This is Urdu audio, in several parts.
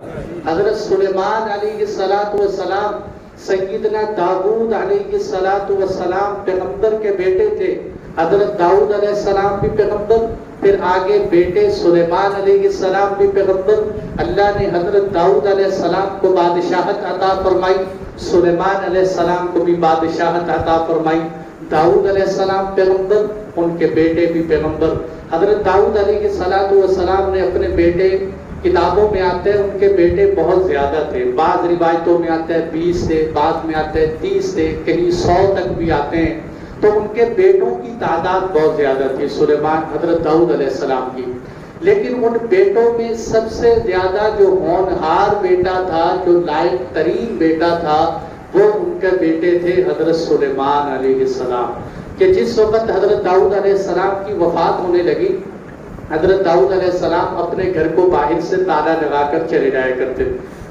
حضرت سلیمان علیہ السلام سیدنا داؤد علیہ السلام پیغمبر کے بیٹے تھے. حضرت داؤد علیہ السلام بھی پیغمبر، پھر آگے بیٹے سلیمان علیہ السلام بھی پیغمبر. اللہ نے حضرت داؤد علیہ السلام کو بادشاہت عطا فرمائی، سلیمان علیہ السلام کو بھی بادشاہت عطا فرمائی. داؤد علیہ السلام پیغمبر، ان کے بیٹے بھی پیغمبر. حضرت داؤد علیہ السلام نے اپنے بیٹے، کتابوں میں آتے ہیں ان کے بیٹے بہت زیادہ تھے، بعض روایتوں میں آتے ہیں 20 تھے، بعض میں آتے ہیں 30 تھے، کہیں 100 تک بھی آتے ہیں. تو ان کے بیٹوں کی تعداد بہت زیادہ تھی سلیمان حضرت داؤد علیہ السلام کی. لیکن ان بیٹوں میں سب سے زیادہ جو ہونہار بیٹا تھا، جو لائق ترین بیٹا تھا، وہ ان کے بیٹے تھے حضرت سلیمان علیہ السلام. کہ جس وقت حضرت داؤد علیہ السلام کی وفات ہونے لگی، حضرت داؤد علیہ السلام اپنے گھر کو باہر سے تالا لگا کر چلے جایا کرتے.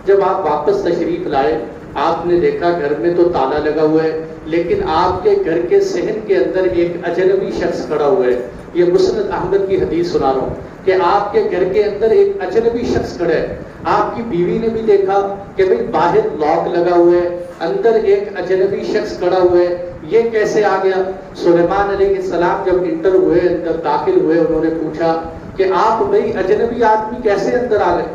جب آپ واپس تشریف لائے، آپ نے دیکھا گھر میں تو تالا لگا ہوا ہے، لیکن آپ کے گھر کے صحن کے اندر ایک اجنبی شخص کھڑا ہوا ہے. یہ مسند احمد کی حدیث سنا رہا ہوں کہ آپ کے گھر کے اندر ایک اجنبی شخص کھڑا ہے. آپ کی بیوی نے بھی دیکھا کہ بھئی باہر لاک لگا ہوا ہے، اندر ایک اجنبی شخص کھڑا ہوا ہے، یہ کیسے آ گیا؟ سلیمان علیہ السلام جب انٹر ہوئے، اندر داخل ہوئے، انہوں نے پوچھا کہ آپ بھئی اجنبی آدمی کیسے اندر آ گئے؟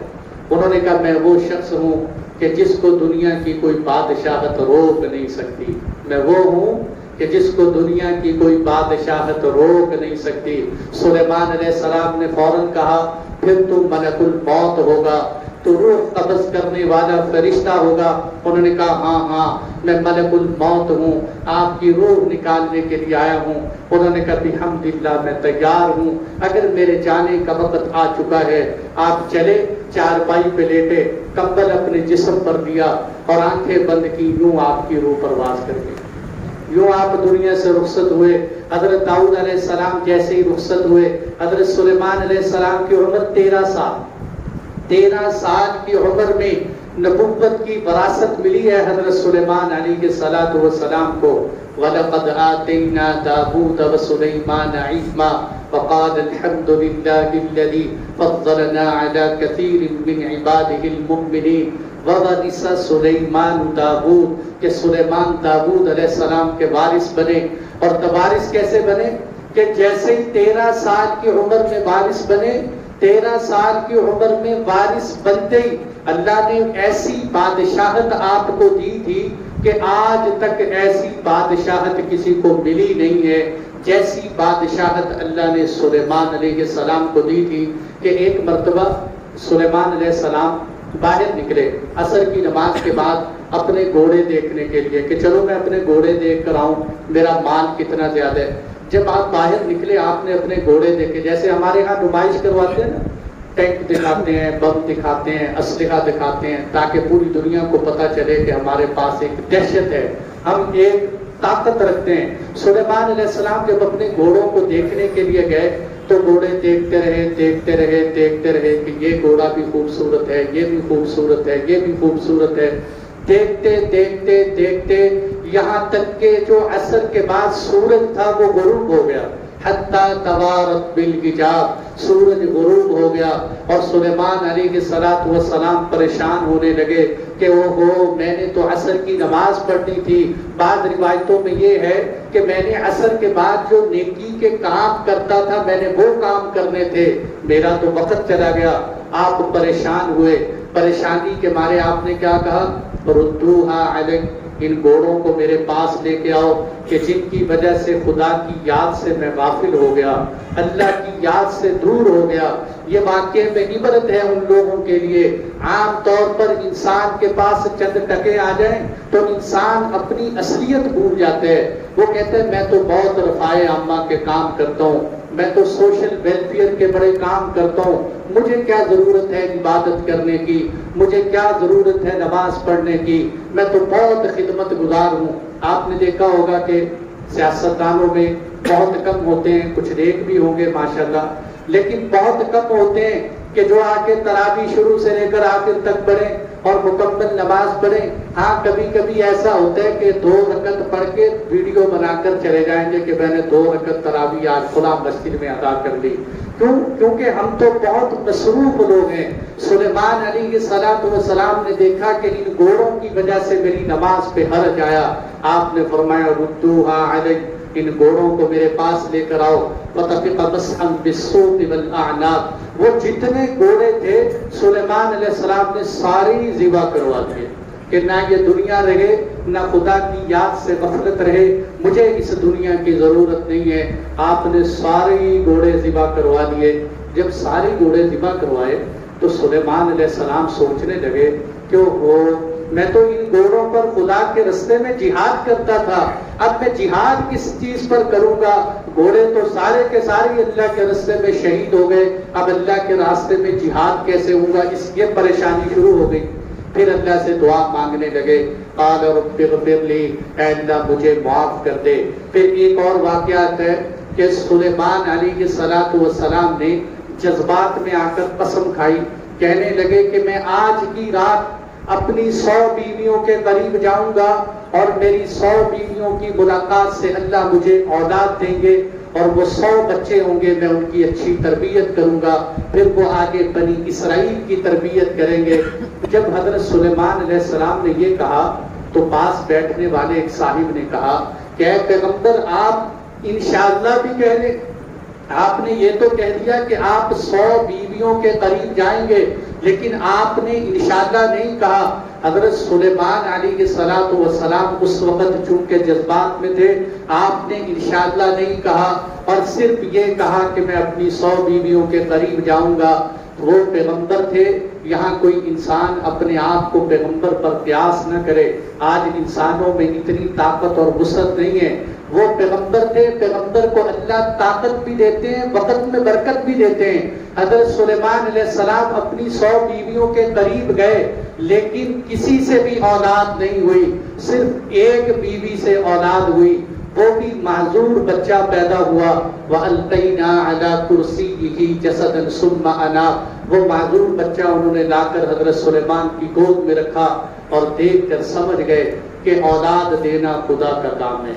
انہوں نے کہا میں وہ شخص ہوں کہ جس کو دنیا کی کوئی بادشاہت روک نہیں سکتی. میں وہ ہوں کہ جس کو دنیا کی کوئی بادشاہت روک نہیں سکتی. سلیمان علیہ السلام نے فوراً کہا پھر تو ملک الموت ہوگا، تو روح قبض کرنے والا فرشتہ ہوگا. انہوں نے کہا ہاں میں ملک الموت ہوں، آپ کی روح نکالنے کے لیے آیا ہوں. انہوں نے کہا بحمداللہ میں تیار ہوں، اگر میرے جانے کا وقت آ چکا ہے آپ چلے. چارپائی پہ لیٹے، کمبل اپنے جسم پر دیا اور آنکھیں بند کی، یوں آپ کی روح پرواز کر گئی. یوں آپ دنیا سے رخصت ہوئے. حضرت داؤد علیہ السلام جیسے ہی رخصت ہوئے، حضرت سلیمان علیہ السلام کی عمر 13 سال. 13 سال کی عمر میں نبوت کی وراثت ملی ہے حضرت سلیمان علیہ السلام کو. وَلَقَدْ آتَيْنَا دَاوُودَ وَسُلَيْمَانَ عِلْمًا وَقَالَ الْحَمْدُ لِلَّهِ الَّذِي فَضَّلَنَا عَلَى كَثِيرٍ مِّنْ عِبَادِهِ الْمُؤْمِنِينَ وَوَرِثَ سُلَيْمَانُ دَاوُود. کہ سلیمان داؤد علیہ السلام کے وارث بنے. اور وارث کیسے بنے؟ کہ جیسے ہی 13 سال کی عمر میں وارث بنے، 13 سال کی عمر میں وارث بنتے ہی اللہ نے ایسی بادشاہت آپ کو دی تھی کہ آج تک ایسی بادشاہت کسی کو ملی نہیں ہے جیسی بادشاہت اللہ نے سلیمان علیہ السلام کو دی تھی. کہ ایک مرتبہ سلیمان علیہ السلام باہر نکلے عصر کی نماز کے بعد اپنے گھوڑے دیکھنے کے لیے کہ چلو میں اپنے گھوڑے دیکھ کر آؤں، میرا مال کتنا زیادہ ہے. جب آپ باہر نکلے آپ نے اپنے گھوڑے دیکھے، جیسے ہمارے ہاں نمائش کرواتے ہیں نا، ٹینک دکھاتے ہیں، بم دکھاتے ہیں، اسلحہ دکھاتے ہیں، تاکہ پوری دنیا کو پتہ چلے کہ ہمارے پاس ایک دہشت ہے، ہم ایک طاقت رکھتے ہیں. سلیمان علیہ السلام جب اپنے گھوڑوں کو دیکھنے کے لیے گئے تو گھوڑے دیکھتے رہے کہ یہ گھوڑا بھی خوبصورت ہے، یہ بھی خوبصورت ہے، یہ بھی خوبصورت ہے. دیکھتے یہاں تک کہ جو عصر کے بعد سورج تھا وہ غروب ہو گیا. حتی توارت بالحجاب، سورج غروب ہو گیا. اور سلیمان علیہ السلام پریشان ہونے لگے کہ اوہو میں نے تو عصر کی نماز پڑھنی تھی. بعض روایتوں میں یہ ہے کہ میں نے عصر کے بعد جو نیکی کے کام کرتا تھا میں نے وہ کام کرنے تھے، میرا تو وقت چلا گیا. آپ پریشان ہوئے. پریشانی کے مارے آپ نے کیا کہا؟ ردوہا علیہ، ان گھوڑوں کو میرے پاس لے کے آؤ کہ جن کی وجہ سے خدا کی یاد سے میں غافل ہو گیا، اللہ کی یاد سے دور ہو گیا. یہ واقعے میں عبرت ہے ان لوگوں کے لیے. عام طور پر انسان کے پاس چند ٹکے آ جائیں تو انسان اپنی اصلیت بھول جاتے ہیں. وہ کہتے ہیں میں تو بہت رفاع عامہ کے کام کرتا ہوں، میں تو سوشل ویلفیئر کے بڑے کام کرتا ہوں، مجھے کیا ضرورت ہے عبادت کرنے کی، مجھے کیا ضرورت ہے نماز پڑھنے کی، میں تو بہت خدمت گزار ہوں. آپ نے دیکھا ہوگا کہ سیاستدانوں میں بہت کم ہوتے ہیں، کچھ نیک بھی ہوں گے ماشاءاللہ، لیکن بہت کم ہوتے ہیں کہ جو آ کے تراویح شروع سے لے کر آخر تک پڑھیں. اور مکمل نماز پڑھیں. ہاں کبھی کبھی ایسا ہوتا ہے کہ 2 رکعت پڑھ کے ویڈیو بنا کر چلے جائیں گے کہ میں نے 2 رکعت تراویح آج فلاں مسجد میں ادا کر لی. کیونکہ ہم تو بہت مصروف لوگ ہیں. سلیمان علیہ السلام نے دیکھا کہ ان گھوڑوں کی وجہ سے میری نماز پہ حرج آیا. آپ نے فرمایا ردوها علی، ان گھوڑوں کو میرے پاس لے کر آؤ. فطفق مسحا بالصوت والاعناق، وہ جتنے گھوڑے تھے سلیمان علیہ السلام نے ساری ذبح کروا دیے کہ نہ یہ دنیا رہے نہ خدا کی یاد سے غفلت رہے، مجھے اس دنیا کی ضرورت نہیں ہے. آپ نے سارے گھوڑے ذبح کروا دیے. جب سارے گھوڑے ذبح کروائے تو سلیمان علیہ السلام سوچنے لگے کہ میں تو ان گھوڑوں پر خدا کے رستے میں جہاد کرتا تھا، اب میں جہاد کس چیز پر کروں گا؟ گھوڑے تو سارے کے سارے اللہ کے رستے میں شہید ہو گئے، اب اللہ کے راستے میں جہاد کیسے ہوگا؟ یہ پریشانی شروع ہو گئی. پھر اللہ سے دعا مانگنے لگے. قال رب اغفر لی، اے اللہ مجھے معاف کر دے. پھر ایک اور واقعات ہے کہ سلیمان علیہ السلام نے جذبات میں آ کر قسم کھائی، کہنے لگے کہ میں آج کی رات اپنی 100 بیویوں کے قریب جاؤں گا اور میری 100 بیویوں کی ملاقات سے اللہ مجھے اولاد دیں گے اور وہ 100 بچے ہوں گے، میں ان کی اچھی تربیت کروں گا، پھر وہ آگے بنی اسرائیل کی تربیت کریں گے. جب حضرت سلیمان علیہ السلام نے یہ کہا تو پاس بیٹھنے والے ایک صاحب نے کہا کہ اے پیغمبر آپ انشاءاللہ بھی کہہ لیں. آپ نے یہ تو کہہ دیا کہ آپ 100 بیویوں کے قریب جائیں گے، لیکن آپ نے انشاءاللہ نہیں کہا. حضرت سلیمان علیہ السلام اس وقت چونکہ جذبات میں تھے، آپ نے انشاءاللہ نہیں کہا اور صرف یہ کہا کہ میں اپنی 100 بیویوں کے قریب جاؤں گا. وہ پیغمبر تھے. یہاں کوئی انسان اپنے آپ کو پیغمبر پر قیاس نہ کرے. آج انسانوں میں اتنی طاقت اور وسعت نہیں ہے. وہ پیغمبر تھے، پیغمبر کو اللہ طاقت بھی دیتے ہیں، وقت میں برکت بھی دیتے ہیں. حضرت سلیمان علیہ السلام اپنی 100 بیویوں کے قریب گئے لیکن کسی سے بھی اولاد نہیں ہوئی. صرف ایک بیوی سے اولاد ہوئی، وہ بھی معذور بچہ پیدا ہوا. وَأَلْقَيْنَا عَلَى كُرْسِيِّهِ جَسَدًا ثُمَّ أَنَابَ، وہ معذور بچہ انہوں نے لا کر حضرت سلیمان کی گود میں رکھا اور دیکھ کر سمجھ گئے کہ اولاد دینا خدا کا کام ہے.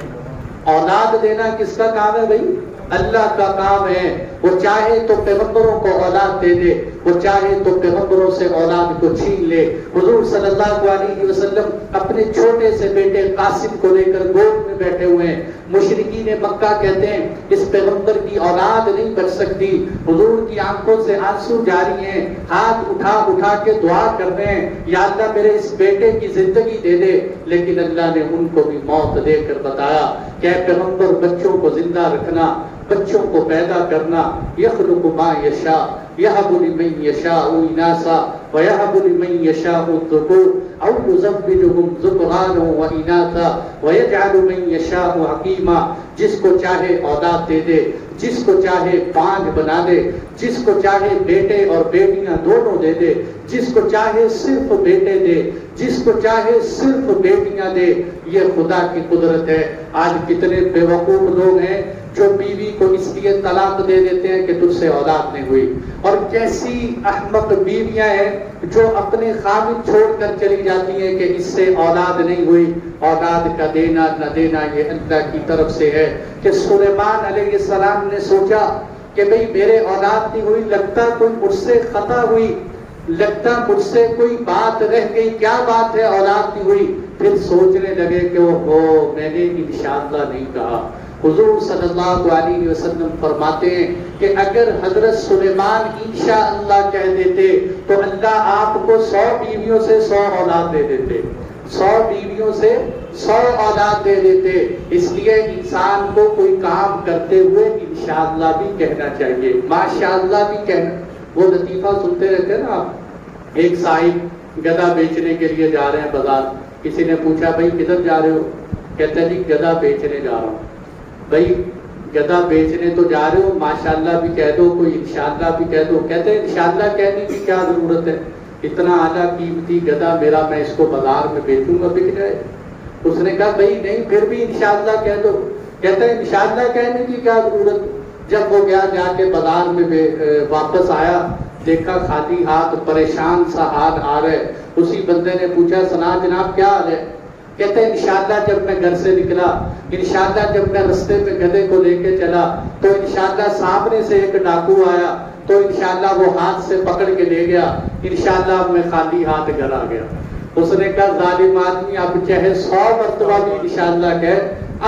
اولاد دینا کس کا کام ہے بھائی؟ اللہ کا کام ہے. وہ چاہے تو پیغمبروں کو اولاد دے دے، وہ چاہے تو پیغمبروں سے اولاد کو چھین لے. حضور صلی اللہ علیہ وسلم اپنے چھوٹے سے بیٹے قاسم کو لے کر گود میں بیٹھے ہوئے ہیں. مشرکین مکہ کہتے ہیں اس پیغمبر کی اولاد نہیں بچ سکتی. حضور کی آنکھوں سے آنسو جاری ہیں، ہاتھ اٹھا اٹھا کے دعا کر رہے ہیں یا اللہ میرے اس بیٹے کی زندگی دے دے. لیکن اللہ نے ان کو بھی موت دے کر بتایا کہ اے پیغمبر بچوں کو زندہ رکھنا، بچوں کو پیدا کرنا. یخلق ما یشاء یہب لمن یشاء اناثا ویہب لمن یشاء الذکور او یزوجہم ذکرانا واناثا ویجعل من یشاء حکیما. جس کو چاہے اولاد دے دے، جس کو چاہے بانجھ بنا دے، جس کو چاہے بیٹے اور بیٹیاں دونوں دے دے، جس کو چاہے صرف بیٹے دے، جس کو چاہے صرف بیٹیاں دے. یہ خدا کی قدرت ہے. آج کتنے بے وقوف لوگ ہیں جو بیوی کو اس لیے طلاق دے دیتے ہیں کہ تجھ سے اولاد نہیں ہوئی، اور کیسی احمق بیویاں ہیں جو اپنے خامد چھوڑ کر چلی جاتی ہیں کہ اس سے اولاد نہیں ہوئی. اولاد کا دینا نہ دینا یہ اللہ کی طرف سے ہے. کہ سلیمان علیہ السلام نے سوچا کہ بھئی میرے اولاد نہیں ہوئی، لگتا کوئی مجھ سے خطا ہوئی، لگتا مجھ سے کوئی بات رہ گئی، کیا بات ہے اولاد نہیں ہوئی. پھر سوچنے لگے کہ میں نے انشاءاللہ نہیں کہا. حضور صلی اللہ علیہ وسلم فرماتے ہیں کہ اگر حضرت سلیمان انشاءاللہ کہہ دیتے تو اللہ آپ کو 100 بیویوں سے 100 اولاد دے دیتے، 100 بیویوں سے 100 اولاد دے دیتے. اس لیے انسان کو کوئی کام کرتے ہوئے انشاءاللہ بھی کہنا چاہیے، ماشاءاللہ بھی کہنا. وہ لطیفہ سنتے رہتے ہیں نا آپ. ایک صاحب گدھا بیچنے کے لیے جا رہے ہیں بازار. کسی نے پوچھا بھائی کدھر جا رہے ہو؟ کہتے ہیں جی گدھا بیچنے جا رہا ہوں. بھائی گدھا بیچنے تو جا رہے ہو، ماشاءاللہ بھی کہہ دو، کوئی انشاءاللہ بھی کہہ دو. کہتے ہیں انشاءاللہ کہنے کی کیا ضرورت ہے؟ اتنا اعلیٰ قیمتی گدھا میرا، میں اس کو بازار میں بیچوں گا بک جائے. اس نے کہا بھائی نہیں پھر بھی انشاءاللہ کہہ دو. کہتے ہیں انشاءاللہ کہنے کی کیا ضرورت؟ جب وہ گیا جا کے بازار میں واپس آیا دیکھا خالی ہاتھ پریشان سا ہاتھ آ رہے. اسی بندے نے پوچھا سنا جناب کیا حال ہے؟ کہتے ہیں انشاءاللہ جب میں گھر سے نکلا، انشاءاللہ جب میں رستے میں گدھے کو لے کے چلا تو انشاءاللہ سامنے سے ایک ڈاکو آیا تو انشاءاللہ وہ ہاتھ سے پکڑ کے لے گیا، انشاءاللہ میں خالی ہاتھ گھر آ گیا. اس نے کہا ظالم آدمی اب چاہے 100 مرتبہ بھی انشاءاللہ کہے،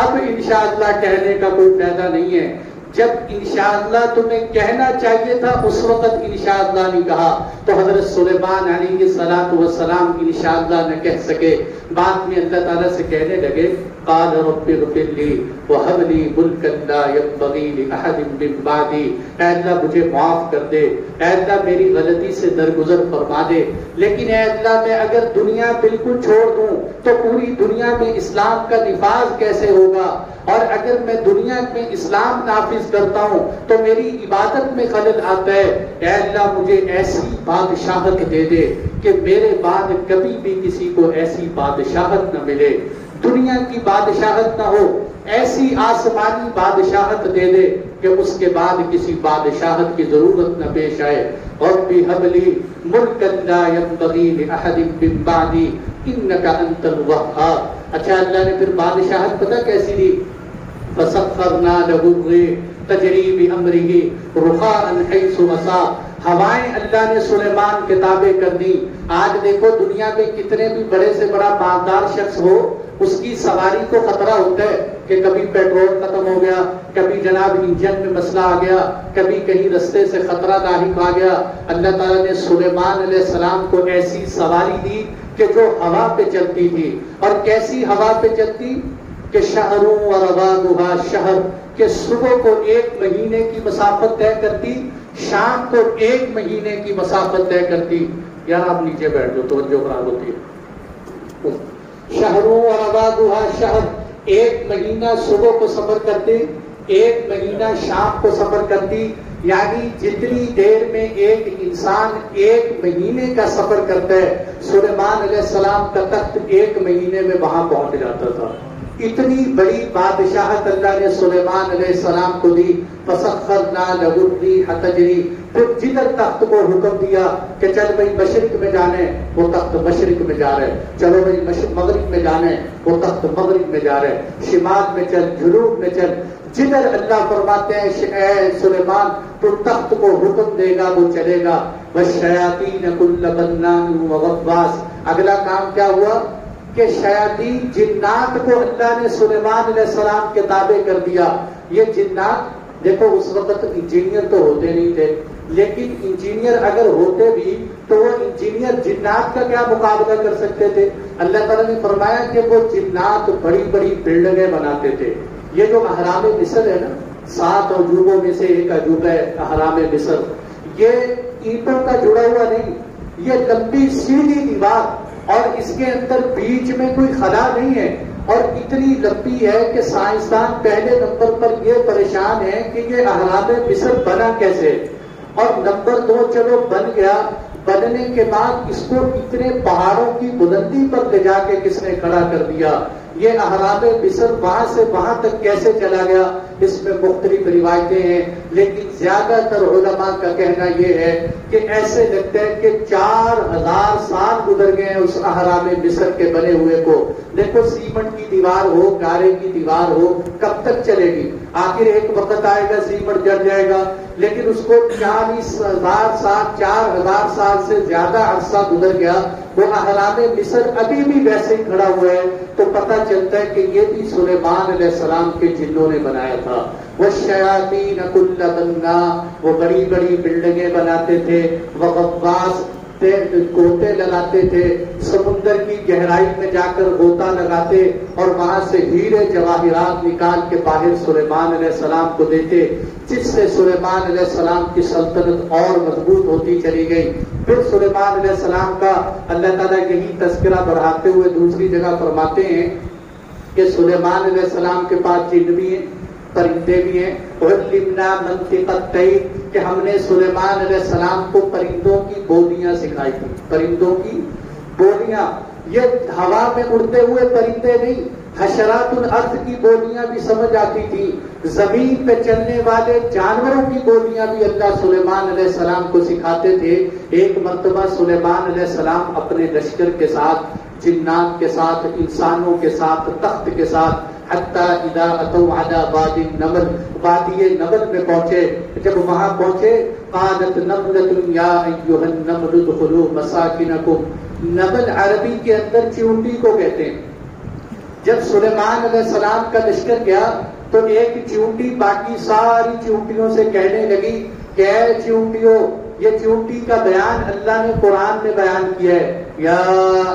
اب انشاءاللہ کہنے کا کوئی فائدہ نہیں ہے. جب انشاءاللہ تمہیں کہنا چاہیے تھا اس وقت انشاءاللہ نہیں کہا تو حضرت سلیمان علیہ السلام انشاءاللہ نہ کہہ سکے. بعد میں اللہ تعالیٰ سے کہنے لگے قال رب اغفر لی وہب لی ملکا لا ينبغی لأحد من بعدی، اے اللہ مجھے معاف کر دے، اے اللہ میری غلطی سے درگزر فرما دے، لیکن اے اللہ میں اگر دنیا بالکل چھوڑ دوں تو پوری دنیا میں اسلام کا نفاذ کیسے ہوگا، اور اگر میں دنیا میں اسلام نافذ کرتا ہوں تو میری عبادت میں خلل آتا ہے. اے اللہ مجھے ایسی بادشاہت دے دے کہ میرے بعد کبھی بھی کسی کو ایسی بادشاہت نہ ملے، دنیا کی بادشاہت نہ ہو، ایسی آسمانی بادشاہت دے دے کہ اس کے بعد کسی بادشاہت کی ضرورت نہ پیش آئے. رب هب لي ملكا لا ينبغي لأحد من بعدي إنك أنت الوهاب. اچھا اللہ نے پھر بادشاہت پتہ کیسی دی؟ فسخرنا له الريح تجري بأمره رخاء حيث أصاب. ہوائیں اللہ نے سلیمان کے تابع کر دی. آج دیکھو دنیا میں کتنے بھی بڑے سے بڑا مالدار شخص ہو، اس کی سواری کو خطرہ ہوتا ہے کہ کبھی پیٹرول ختم ہو گیا، کبھی جناب انجن میں مسئلہ آ گیا، کبھی کہیں رستے سے خطرہ لاحق آ گیا. اللہ تعالیٰ نے سلیمان علیہ السلام کو ایسی سواری دی کہ جو ہوا پہ چلتی تھی. اور کیسی ہوا پہ چلتی کہ شہروں اور رواگھا شہر، کہ صبح کو 1 مہینے کی مسافت طے کرتی، شام کو 1 مہینے کی مسافت طے کرتی. یار آپ نیچے بیٹھ جاؤ، توجہ خراب ہوتی ہے. شہروں اور رواگھا شہر، 1 مہینہ صبح کو سفر کرتے، 1 مہینہ شام کو سفر کرتی. یعنی جتنی دیر میں ایک انسان 1 مہینے کا سفر کرتا ہے، سلیمان علیہ السلام کا تخت 1 مہینے میں وہاں پہنچ جاتا تھا. اتنی بڑی بادشاہت اللہ نے سلیمان علیہ السلام کو دی. فسخرنا له الريح تجري، پھر جدھر تخت کو حکم دیا کہ چل بھائی مشرق میں جانے، وہ تخت مشرق میں جا رہے، چلو بھائی مغرب میں جانے، وہ تخت مغرب میں جا رہے، شمال میں چل، جنوب میں چل. جدھر اللہ فرماتے ہیں اے سلیمان تو تخت کو حکم دے گا وہ چلے گا. والشیاطین کل بناء وغواص. اگلا کام کیا ہوا کہ شیاطین جنات کو اللہ نے سلیمان علیہ السلام کے تابع کر دیا. یہ جنات دیکھو اس وقت انجینئر تو ہوتے نہیں تھے، لیکن انجینئر اگر ہوتے بھی تو وہ انجینئر جنات کا کیا مقابلہ کر سکتے تھے؟ اللہ تعالیٰ نے فرمایا کہ وہ جنات بڑی بڑی بلڈنگیں بناتے تھے. یہ جو اہرام مصر ہے نا، 7 عجوبوں میں سے ایک عجوبہ ہے اہرام مصر. یہ اینٹوں کا جڑا ہوا نہیں، یہ لمبی سیدھی دیوار اور اس کے اندر بیچ میں کوئی خلا نہیں ہے، اور اتنی لمبی ہے کہ سائنسدان پہلے نمبر پر یہ پریشان ہے کہ یہ اہرام مصر بنا کیسے. اور نمبر 2 چلو بن گیا، بننے کے بعد اس کو اتنے پہاڑوں کی بلندی پر لے جا کے کس نے کھڑا کر دیا؟ یہ اہرام مصر وہاں سے وہاں تک کیسے چلا گیا؟ اس میں مختلف روایتیں ہیں، لیکن زیادہ تر علماء کا کہنا یہ ہے کہ ایسے لگتا ہے کہ 4000 سال گزر گئے ہیں اس اہرام مصر کے بنے ہوئے کو. دیکھو سیمنٹ کی دیوار ہو، گارے کی دیوار ہو، کب تک چلے گی؟ آخر ایک وقت آئے گا سیمنٹ جڑ جائے گا. لیکن اس کو 40,000 سال 4000 سال سے زیادہ عرصہ گزر گیا، وہ اہرام مصر ابھی بھی ویسے ہی کھڑا ہوا ہے. تو پتہ چلتا ہے کہ یہ بھی سلیمان علیہ السلام کے جنوں نے بنایا تھا. والشیاطین کل بناء، وہ بڑی بڑی بلڈنگیں بناتے تھے. وغواص، گوتے لگاتے تھے، سمندر کی گہرائی میں جا کر غوطہ لگاتے اور وہاں سے ہیرے جواہرات نکال کے باہر سلیمان علیہ السلام کو دیتے، جس سے سلیمان علیہ السلام کی سلطنت اور مضبوط ہوتی چلی گئی. پھر سلیمان علیہ السلام کا اللہ تعالیٰ یہی تذکرہ بڑھاتے ہوئے دوسری جگہ فرماتے ہیں کہ سلیمان علیہ السلام کے پاس جن بھی ہیں، پرندے بھی ہیں. وَعَلِّمْنَا مَنْطِقَ الطَّيْرِ، کہ ہم نے سلیمان علیہ السلام کو پرندوں کی بولیاں سکھائی تھی. پرندوں کی بولیاں، یہ ہوا میں اڑتے ہوئے پرندے نہیں، حشرات الارض کی بولیاں بھی سمجھ آتی تھی، زمین پہ چلنے والے جانوروں کی بولیاں بھی اللہ سلیمان علیہ السلام کو سکھاتے تھے۔ ایک مرتبہ سلیمان علیہ السلام اپنے لشکر کے ساتھ، جنات کے ساتھ، انسانوں کے ساتھ، تخت کے ساتھ، حتی اذا اتوا علی وادی النمل، وادی نمل میں پہنچے۔ جب وہاں پہنچے، قالت نملۃ یا ایھا النمل ادخلوا مساکنکم، نمل عربی کے اندر چیونٹی کو کہتے ہیں۔ جب سلیمان علیہ السلام کا لشکر گیا تو ایک چیونٹی باقی ساری چیونٹیوں سے کہنے لگی کہ اے چیونٹیوں، یہ چیونٹی کا بیان اللہ نے قرآن میں بیان کیا ہے، یا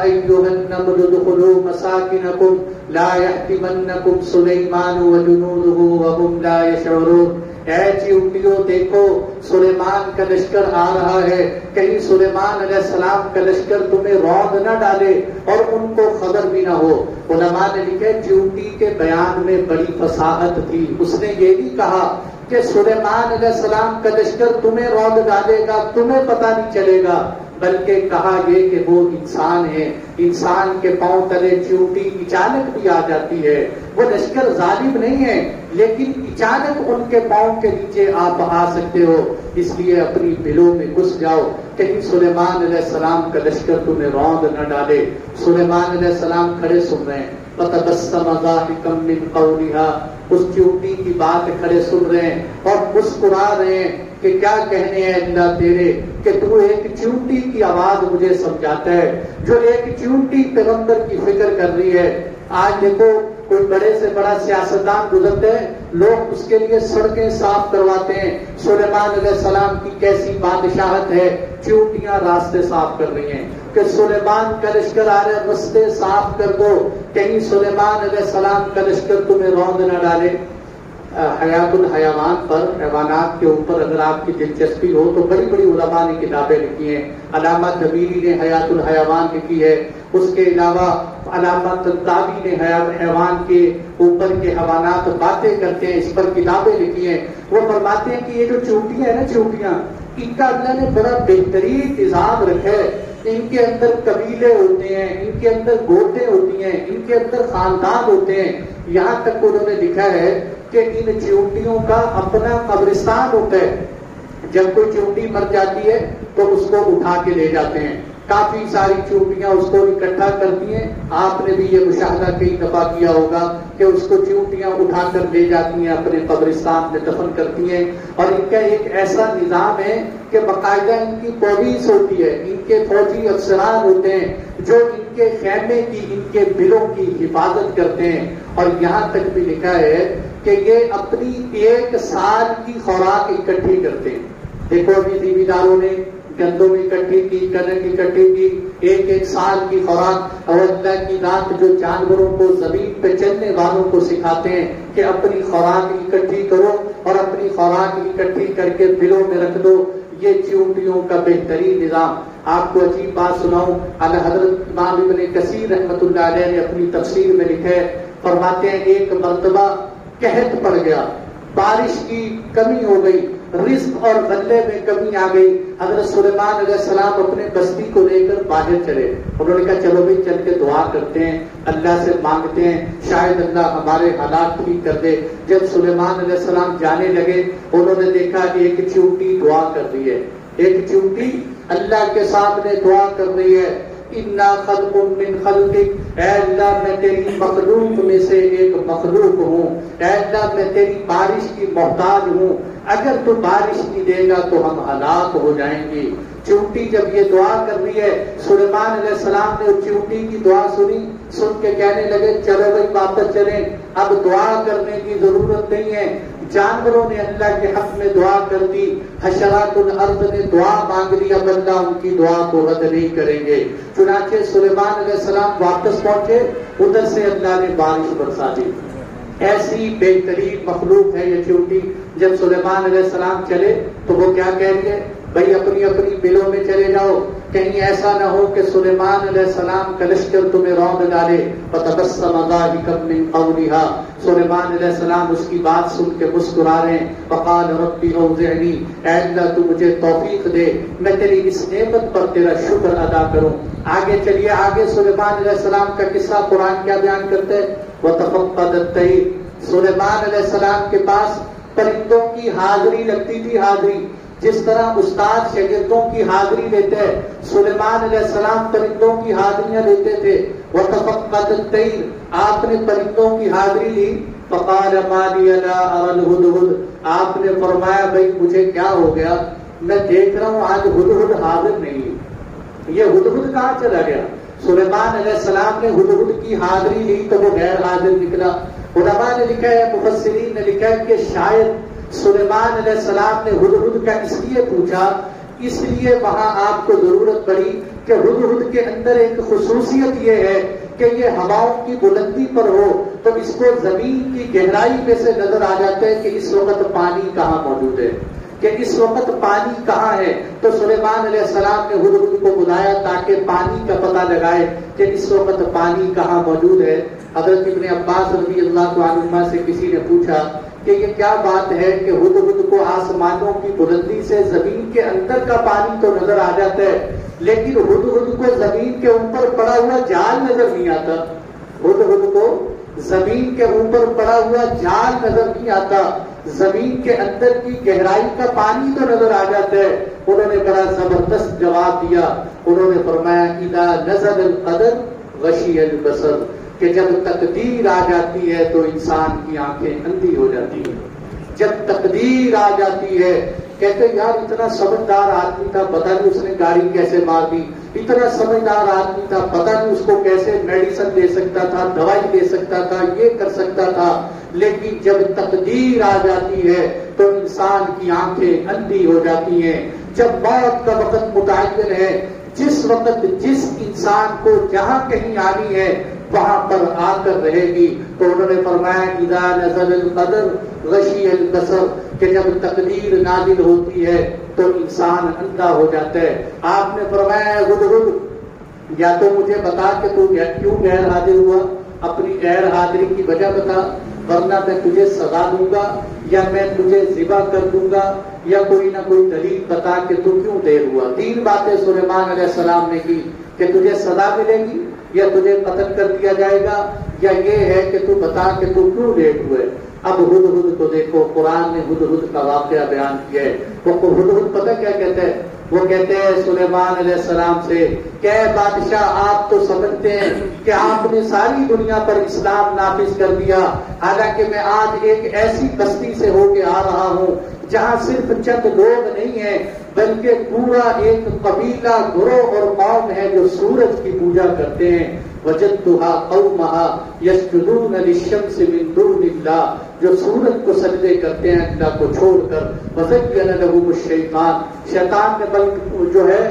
ایھا النمل ادخلوا مساکنکم لا یحطمنکم سلیمان وجنودہ وہم لا یشعرون۔ اے چیونٹیوں، دیکھو سلیمان کا لشکر آ رہا ہے، کہیں سلیمان علیہ السلام کا لشکر تمہیں روند نہ ڈالے اور ان کو خبر بھی نہ ہو۔ علماء نے لکھے چیونٹی کے بیان میں بڑی فصاحت تھی، اس نے یہ نہیں کہا کہ سلیمان علیہ السلام کا لشکر تمہیں روند ڈالے گا، تمہیں پتہ نہیں چلے گا، بلکہ کہا یہ کہ وہ انسان ہے، انسان کے پاؤں تلے چیونٹی اچانک بھی آ جاتی ہے۔ وہ لشکر ظالم نہیں ہے، لیکن اچانک ان کے پاؤں کے نیچے آپ آ سکتے ہو، اس لیے اپنی بلوں میں گھس جاؤ، کہیں سلیمان علیہ السلام کا لشکر تمہیں روند نہ ڈالے۔ سلیمان علیہ السلام کھڑے سن رہے ہیں، فَتَبَسَّمَ ضَاحِكًا مِّن قَوْلِهَا، اس چیونٹی کی بات کھڑے سن رہے ہیں اور مسکرا رہے ہیں کہ کیا کہنے ہیں اللہ تیرے، کہ تو ایک چیونٹی کی آواز مجھے سمجھاتا ہے، جو ایک چیونٹی پیغمبر کی فکر کر رہی ہے۔ آج دیکھو کوئی بڑے سے بڑا سیاستدان گزرتے ہیں، لوگ اس کے لیے سڑکیں صاف کرواتے ہیں۔ سلیمان علیہ السلام کی کیسی بادشاہت ہے، چیونٹیاں راستے صاف کر رہی ہیں کہ سلیمان کا لشکر آ رہا ہے، راستے صاف کر دو، کہیں سلیمان علیہ السلام کا لشکر تمہیں روند نہ ڈالے۔ حیات الحیوان پر، حیوانات کے اوپر اگر آپ کی دلچسپی ہو تو بڑی بڑی علماء نے کتابیں لکھی ہیں۔ علامہ دبیری نے حیات الحیوان لکھی ہے، اس کے علاوہ علامہ طنطاوی نے حیوان کے اوپر کے حیوانات باتیں کرتے ہیں، اس پر کتابیں لکھی ہیں۔ وہ فرماتے ہیں کہ یہ جو چیونٹیاں ہیں نا، چیونٹیاں، ان کا اللہ نے بڑا بہترین نظام رکھا ہے۔ ان کے اندر قبیلے ہوتے ہیں، ان کے اندر گوتیں ہوتی ہیں، ان کے اندر خاندان ہوتے ہیں۔ یہاں تک انہوں نے لکھا ہے کہ ان چیونٹیوں کا اپنا قبرستان ہوتا ہے۔ جب کوئی چیونٹی مر جاتی ہے تو اس کو اٹھا کے لے جاتے ہیں، کافی ساری چیونٹیاں اس کو اکٹھا کرتی ہیں۔ آپ نے بھی یہ مشاہدہ کئی دفعہ کیا ہوگا کہ اس کو چیونٹیاں اٹھا کر لے جاتی ہیں، اپنے قبرستان میں دفن کرتی ہیں۔ اور ان کا ایک ایسا نظام ہے کہ باقاعدہ ان کی پولیس ہوتی ہے، ان کے فوجی افسران ہوتے ہیں جو ان کے خیمے کی، ان کے بلوں کی حفاظت کرتے ہیں۔ اور یہاں تک بھی لکھا ہے کہ یہ اپنی 1 سال کی خوراک اکٹھی کرتے ہیں۔ دیکھو ابھی ذمہ داروں نے گندم اکٹھی کی، کنک اکٹھی کی، 1 سال کی خوراک۔ اور اللہ کی ذات جو جانوروں کو، زمین پہ چلنے والوں کو سکھاتے ہیں کہ اپنی خوراک اکٹھی کرو اور اپنی خوراک اکٹھی کر کے بلوں میں رکھ دو۔ یہ چیونٹیوں کا بہترین نظام۔ آپ کو عجیب بات سناؤں، حضرت امام ابن کثیر رحمۃ اللہ علیہ نے اپنی تفسیر میں لکھا ہے، فرماتے ہیں ایک مرتبہ قحط پڑ گیا، بارش کی کمی ہو گئی، رزق اور غلے میں کمی آ گئی۔ حضرت سلیمان علیہ السلام اپنے بستی کو لے کر باہر چلے، انہوں نے کہا چلو بھائی چل کے دعا کرتے ہیں، اللہ سے مانگتے ہیں، شاید اللہ ہمارے حالات ٹھیک کر دے۔ جب سلیمان علیہ السلام جانے لگے، انہوں نے دیکھا ایک چیونٹی دعا کر رہی ہے، ایک چیونٹی اللہ کے سامنے دعا کر رہی ہے، اِنَّا خَلْقٌ مِّن خَلْقِكَ، اے اللہ میں تیری مخلوق میں سے ایک مخلوق ہوں، اے اللہ میں تیری بارش کی محتاج ہوں، اگر تو بارش نہیں دے گا تو ہم ہلاک ہو جائیں گے۔ چیونٹی جب یہ دعا کر رہی ہے، سلیمان علیہ السلام نے اس چیونٹی کی دعا سنی، سن کے کہنے لگے چلو بھائی واپس چلیں، اب دعا کرنے کی ضرورت نہیں ہے۔ جانوروں نے اللہ کے حق میں دعا کر دی، حشرات الارض نے دعا مانگ لی، اب اللہ ان کی دعا کو رد نہیں کریں گے۔ چنانچہ سلیمان علیہ السلام واپس پہنچے، ادھر سے اللہ نے بارش برسا دی۔ ایسی بہترین مخلوق ہے یہ چیونٹی۔ جب سلیمان علیہ السلام چلے تو وہ کیا کہہ رہی ہے، بھائی اپنی اپنی بلوں میں چلے جاؤ، کہیں ایسا نہ ہو کہ سلیمان علیہ السلام کا لشکر تمہیں روند ڈالے۔ فَتَبَسَّمَ ضَاحِكًا مِّن قَوْلِهَا، سلیمان علیہ السلام اس کی بات سن کے مسکرا رہے ہیں۔ فَقَالَ رَبِّ أَوْزِعْنِي، اے اللہ تو مجھے توفیق دے، میں تیری اس نعمت پر تیرا شکر ادا کروں۔ آگے چلیے، آگے سلیمان علیہ السلام کا قصہ قرآن کیا بیان کرتا ہے؟ وَتَفَقَّدَ الطَّيْرَ، سلیمان علیہ السلام کے پاس پرندوں کی حاضری لگتی تھی، حاضری جس طرح استاد شاگردوں کی حاضری لیتے ہیں، سلیمان علیہ السلام پرندوں کی حاضریاں لیتے تھے۔ وَتَفَقَّدَ الطَّيْرَ، آپ نے پرندوں کی حاضری لی۔ فَقَالَ مَا لِيَ لَا أَرَى الْهُدْهُدَ، آپ نے فرمایا بھائی مجھے کیا ہو گیا، میں دیکھ رہا ہوں آج ہدہد حاضر نہیں ہے، یہ ہدہد کہاں چلا گیا؟ سلیمان علیہ السلام نے ہدہد کی حاضری لی تو وہ غیر حاضر نکلا۔ علماء نے لکھا ہے، مفسرین نے لکھا ہے کہ شاید سلیمان علیہ السلام نے ہدہد کا اس لیے پوچھا، اس لیے وہاں آپ کو ضرورت پڑی کہ ہدہد کے اندر ایک خصوصیت یہ ہے کہ یہ ہواؤں کی بلندی پر ہو تو اس کو زمین کی گہرائی میں سے نظر آ جاتا ہے کہ اس وقت پانی کہاں موجود ہے، کہ اس وقت پانی کہاں ہے۔ تو سلیمان علیہ السلام نے ہدہد کو بلایا تاکہ پانی کا پتہ لگائے کہ اس وقت پانی کہاں موجود ہے۔ حضرت ابن عباس رضی اللہ عنہما سے کسی نے پوچھا کہ یہ کیا بات ہے کہ ہدہد کو آسمانوں کی بلندی سے زمین کے اندر کا پانی تو نظر آ جاتا ہے لیکن ہدہد کو زمین کے اوپر پڑا ہوا جال نظر نہیں آتا، ہدہد کو زمین کے اوپر پڑا ہوا جال نظر نہیں آتا، زمین کے اندر کی گہرائی کا پانی تو نظر آ جاتا ہے۔ انہوں نے بڑا زبردست جواب دیا، انہوں نے فرمایا اذا نزل القدر غشی البصر، کہ جب تقدیر آ جاتی ہے تو انسان کی آنکھیں اندھی ہو جاتی ہیں۔ جب تقدیر آ جاتی ہے، کہتے یار اتنا سمجھدار آدمی تھا، پتہ نہیں اس نے گاڑی کیسے مار دی، اتنا سمجھدار آدمی تھا، پتہ نہیں اس کو کیسے میڈیسن دے سکتا تھا، دوائی دے سکتا تھا، یہ کر سکتا تھا، لیکن جب تقدیر آ جاتی ہے تو انسان کی آنکھیں اندھی ہو جاتی ہیں۔ جب موت کا وقت متعین ہے، جس وقت جس انسان کو جہاں کہیں آنی ہے وہاں پر آ کر رہے گی، تو انہوں نے فرمایا اذا نزل القدر غشی البصر، کہ جب تقدیر نازل ہوتی ہے تو انسان اندھا ہو جاتا ہے۔ آپ نے فرمایا ہدہد یا تو مجھے بتا کہ تو کیوں غیر حاضر ہوا، اپنی غیر حاضری کی وجہ بتا، ورنہ میں تجھے سزا دوں گا یا میں تجھے ذبح کر دوں گا، یا کوئی نہ کوئی دلیل بتا کہ تو کیوں دیر ہوا۔ تین باتیں سلیمان علیہ السلام نے کی کہ تجھے سزا ملے گی یا تجھے قتل کر دیا جائے گا، یا یہ ہے کہ تو بتا کہ تو کیوں لیٹ ہوئے۔ اب ہدہد کو دیکھو، قرآن نے ہدہد کا واقعہ بیان کیا ہے۔ وہ ہدہد پتہ کیا کہتے ہیں؟ وہ کہتے ہیں سلیمان علیہ السلام سے کہ اے بادشاہ آپ تو سمجھتے ہیں کہ آپ نے ساری دنیا پر اسلام نافذ کر دیا، حالانکہ میں آج ایک ایسی بستی سے ہو کے آ رہا ہوں جہاں صرف چند لوگ نہیں ہیں بلکہ پورا ایک قبیلہ، گروہ اور قوم ہے جو سورج کی پوجا کرتے ہیں۔ وجدتها قومها يسجدون للشمس من دون اللہ، جو سورج کو سجدے کرتے ہیں اللہ کو چھوڑ کر۔ وزین لهم الشیطان، شیطان نے جو ہے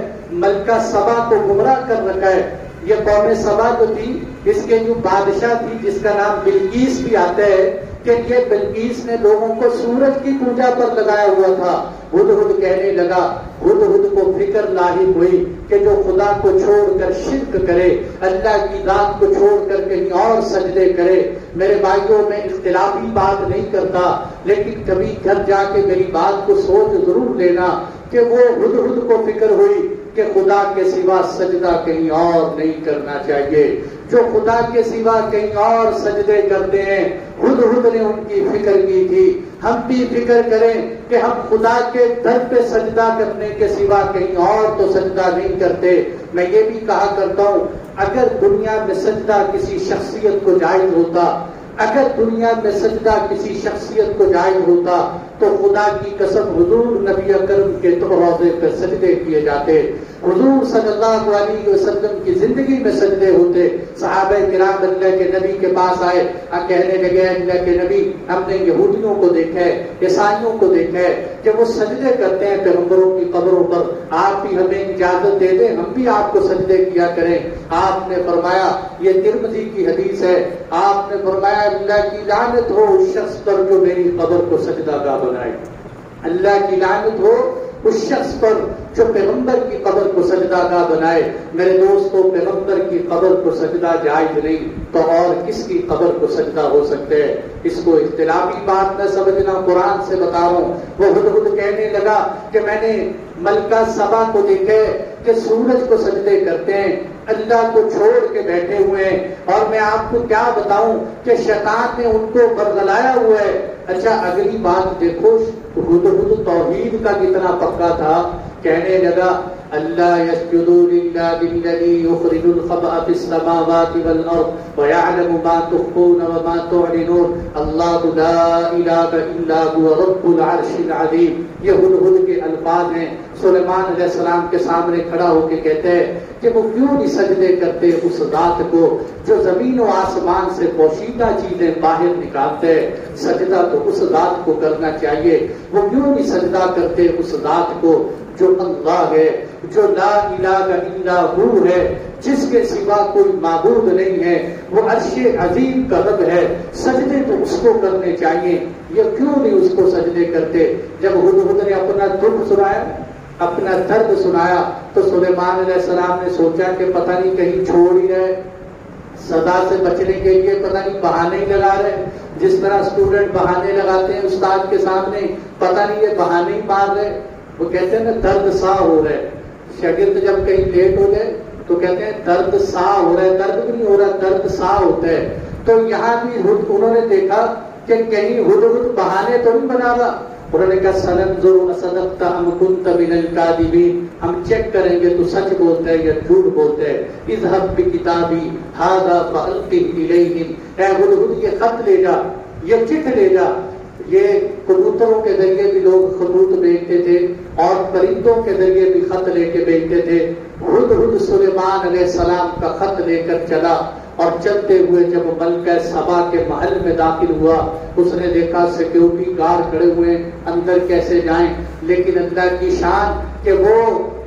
ملکہ سبا کو گمراہ کر رکھا ہے۔ یہ قوم سبا جو تھی اس کے جو بادشاہ تھی جس کا نام بلقیس بھی آتا ہے، کہ یہ بلقیس نے لوگوں کو سورج کی پوجا پر لگایا ہوا تھا۔ ہدہد کہنے لگا، ہدہد کو فکر لاحق ہوئی کہ جو خدا کو چھوڑ کر شرک کرے، اللہ کی ذات کو چھوڑ کر کہیں اور سجدے کرے۔ میرے بھائیوں میں اختلافی بات نہیں کرتا، لیکن کبھی گھر جا کے میری بات کو سوچ ضرور لینا کہ وہ ہدہد کو فکر ہوئی کہ خدا کے سوا سجدہ کہیں اور نہیں کرنا چاہیے۔ جو خدا کے سوا کہیں اور سجدے کرتے ہیں، ہدہد نے ان کی فکر کی تھی۔ ہم بھی فکر کریں کہ ہم خدا کے در پہ سجدہ کرنے کے سوا کہیں اور تو سجدہ نہیں کرتے۔ میں یہ بھی کہا کرتا ہوں، اگر دنیا میں سجدہ کسی شخصیت کو جائز ہوتا، اگر دنیا میں سجدہ کسی شخصیت کو جائز ہوتا تو خدا کی قسم حضور نبی اکرم کے روضے پہ سجدے کیے جاتے، حضور صلی اللہ علیہ وسلم کی زندگی میں سجدے ہوتے۔ صحابہ کرام اللہ کے نبی کے پاس آئے، کہنے لگے اللہ کے نبی ہم نے یہودیوں کو دیکھا ہے، عیسائیوں کو دیکھا ہے کہ وہ سجدے کرتے ہیں پیغمبروں کی قبروں پر، آپ بھی ہمیں اجازت دے دیں ہم بھی آپ کو سجدے کیا کریں۔ آپ نے فرمایا، یہ ترمذی کی حدیث ہے، آپ نے فرمایا اللہ کی لعنت ہو اس شخص پر جو میری قبر کو سجدہ گاہ بنائے، اللہ کی لعنت ہو اس شخص پر جو پیغمبر کی قبر کو سجدہ گاہ بنائے۔ میرے دوستوں، پیغمبر کی قبر کو سجدہ جائز نہیں تو اور کس کی قبر کو سجدہ ہو سکتے ہیں؟ اس کو اختلافی بات نہ سمجھنا، قرآن سے بتا رہا ہوں۔ وہ ہدہد کہنے لگا کہ میں نے ملکہ سبا کو دیکھے کہ سورج کو سجدے کرتے ہیں، اللہ کو چھوڑ کے بیٹھے ہوئے ہیں، اور میں آپ کو کیا بتاؤں کہ شیطان نے ان کو برگلایا ہوا ہے۔ اچھا اگلی بات دیکھو، ہدہد توحید کا کتنا پکا تھا، کہنے لگا اللہ یسجدوا للہ الذی یخرج الخبأ فی السماوات والارض ویعلم ما تخفون وما تعلنون اللہ لا الہ الا هو رب العرش العظیم۔ یہ ہدہد کے الفاظ ہیں۔ سلیمان علیہ السلام کے سامنے کھڑا ہو کے کہتے ہیں کہ وہ کیوں نہیں سجدے کرتے اس ذات کو جو زمین و آسمان سے پوشیدہ چیزیں باہر نکالتے ہیں؟ سجدہ تو اس ذات کو کرنا چاہیے۔ وہ کیوں نہیں سجدہ کرتے اس ذات کو جو اللہ ہے، جو لا الہ الا ہو ہے، جس کے سوا کوئی معبود نہیں ہے، وہ عرش عظیم کا رب ہے۔ سجدے تو اس کو کرنے چاہیے، یہ کیوں نہیں اس کو سجدے کرتے؟ جب ہدہد نے اپنا دکھ سنایا، اپنا درد سنایا، تو سلیمان علیہ السلام نے سوچا کہ پتہ نہیں کہیں چھوڑ ہی رہے، سزا سے بچنے کے لیے پتہ نہیں بہانے ہی لگا رہے، جس طرح اسٹوڈنٹ بہانے لگاتے ہیں استاد کے سامنے، پتہ نہیں یہ بہانے ہی مار رہے۔ وہ کہتے ہیں نا درد سا ہو رہا ہے، شاگرد جب کہیں لیٹ ہو جائے تو کہتے ہیں درد سا ہو رہا ہے، درد بھی نہیں ہو رہا، درد سا ہوتا ہے۔ تو یہاں بھی انہوں نے دیکھا کہ کہیں ہدہد بہانے تو نہیں بنا رہا۔ انہوں نے کہا سننظر اصدقت ام کنت من الکاذبین، ہم چیک کریں گے تو سچ بولتے ہیں یا جھوٹ بولتے ہیں۔ اذهب بکتابی ھذا فالقہ الیہم، اے ہدہد یہ خط لے جا، یہ چٹھ لے جا۔ یہ کبوتروں کے ذریعے بھی لوگ خطوط بھیجتے تھے اور پرندوں کے ذریعے بھی خط لے کے بھیجتے تھے۔ ہدہد سلیمان علیہ السلام کا خط لے کر چلا، اور چلتے ہوئے جب ملکہ سبا کے محل میں داخل ہوا، اس نے دیکھا سیکیورٹی گارڈ کھڑے ہوئے، اندر کیسے جائیں؟ لیکن اللہ کی شان کہ وہ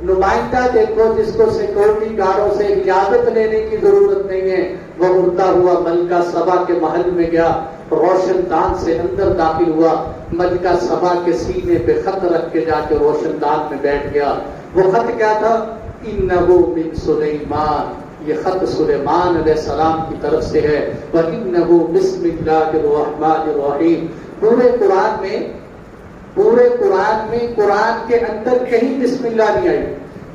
نمائندہ دیکھو جس کو سیکیورٹی گارڈوں سے اجازت لینے کی ضرورت نہیں ہے، وہ اڑتا ہوا ملکہ سبا کے محل میں گیا، روشن دان سے اندر داخل ہوا، ملکہ سبا کے سینے پہ خط رکھ کے جا کے روشن دان میں بیٹھ گیا۔ وہ خط کیا تھا؟ انہو من سلیمان، یہ خط سلیمان علیہ السلام کی طرف سے ہے۔ وَإِنَّهُ بِسْمِ اللَّهِ الرَّحْمَنِ الرَّحِيمِ۔ پورے قرآن میں قرآن کے اندر کہیں بسم اللہ نہیں آئی۔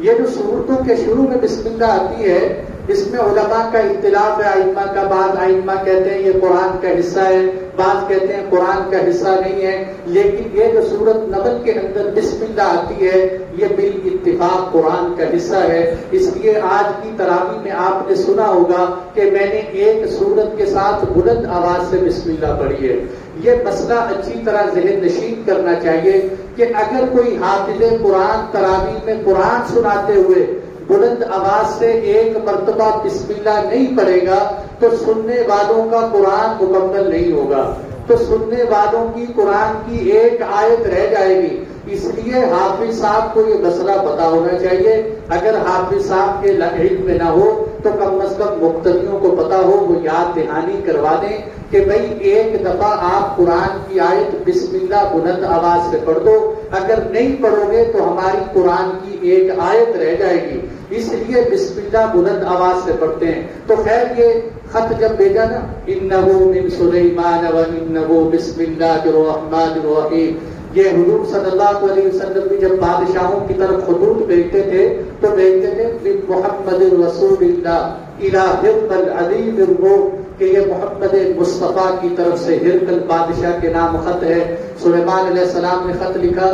یہ جو سورتوں کے شروع میں بسم اللہ آتی ہے، اس میں علماء کا اختلاف ہے، ائمہ کا، بعض ائمہ کہتے ہیں یہ قرآن کا حصہ ہے، بعض کہتے ہیں قرآن کا حصہ نہیں ہے، لیکن یہ جو سورت نمل کے اندر بسم اللہ آتی ہے یہ بالاتفاق قرآن کا حصہ ہے۔ اس لیے آج کی تراویح میں آپ نے سنا ہوگا کہ میں نے ایک سورت کے ساتھ بلند آواز سے بسم اللہ پڑھی ہے۔ یہ مسئلہ اچھی طرح ذہن نشین کرنا چاہیے کہ اگر کوئی حافظ قرآن تراویح میں قرآن سناتے ہوئے بلند آواز سے ایک مرتبہ بسم اللہ نہیں پڑھے گا تو سننے والوں کا قرآن مکمل نہیں ہوگا، تو سننے والوں کی قرآن کی ایک آیت رہ جائے گی۔ اس لیے حافظ صاحب کو یہ مسئلہ پتا ہونا چاہیے، اگر حافظ صاحب کے علم میں نہ ہو تو کم از کم مقتدیوں کو پتا ہو، وہ یاد دہانی کروا دیں کہ بھئی ایک دفعہ آپ قرآن کی آیت بسم اللہ بلند آواز سے پڑھ دو، اگر نہیں پڑھو گے تو ہماری قرآن کی ایک آیت رہ جائے گی، اس لیے بسم اللہ بلند آواز سے پڑھتے ہیں۔ تو خیر یہ خط جب بھیجا نا، انہو من سلیمان وانہو بسم اللہ الرحمن الرحیم، یہ حضور صلی اللہ علیہ وسلم بھی جب بادشاہوں کی طرف خطوط بھیجتے تھے تو بھیجتے تھے محمد رسول اللہ الى ہرقل عظیم الروم، کہ یہ محمد مصطفیٰ کی طرف سے ہرقل بادشاہ کے نام خط ہے۔ سلیمان علیہ السلام نے خط لکھا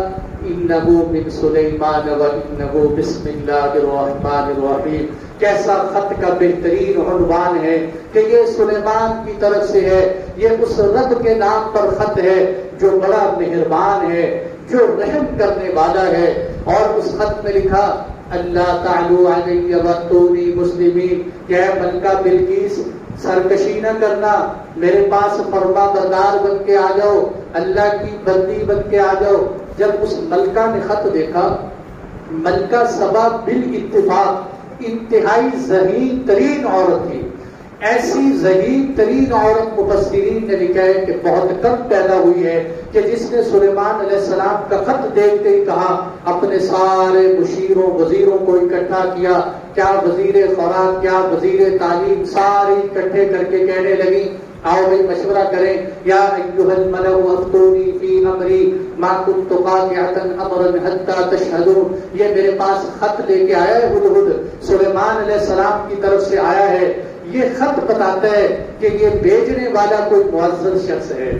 انہو من سلیمان وانہو بسم اللہ الرحمن الرحیم۔ کیسا خط کا بہترین عنوان ہے کہ یہ سلیمان کی طرف سے ہے، یہ اس رب کے نام پر خط ہے جو بڑا مہربان ہے، جو رحم کرنے والا ہے۔ اور اس خط میں لکھا اللہ تعالی علیہ واتونی مسلمین، کہ ملکہ بلقیس سرکشی نہ کرنا، میرے پاس فرما بردار بن کے آ جاؤ، اللہ کی بندی بن کے آ جاؤ۔ جب اس ملکہ نے خط دیکھا، ملکہ سبا بالاتفاق انتہائی ذہین ترین عورت تھی، ایسی ذہین ترین عورت مفسرین نے لکھا ہے کہ بہت کم پیدا ہوئی ہے کہ جس نے سلیمان علیہ السلام کا خط دیکھتے ہی کہا، اپنے سارے مشیروں وزیروں کو اکٹھا کیا، کیا وزیر خوراک، کیا وزیر تعلیم، سارے اکٹھے کر کے کہنے لگی آؤ بھائی مشورہ کریں، یا ایھا الملأ افتونی فی امری ما کنت قاطعۃ امرا حتی تشہدون۔ یہ میرے پاس خط لے کے آیا ہے ہدہد، سلیمان علیہ السلام کی طرف سے آیا ہے۔ یہ خط بتاتا ہے کہ یہ بھیجنے والا کوئی معزز شخص ہے،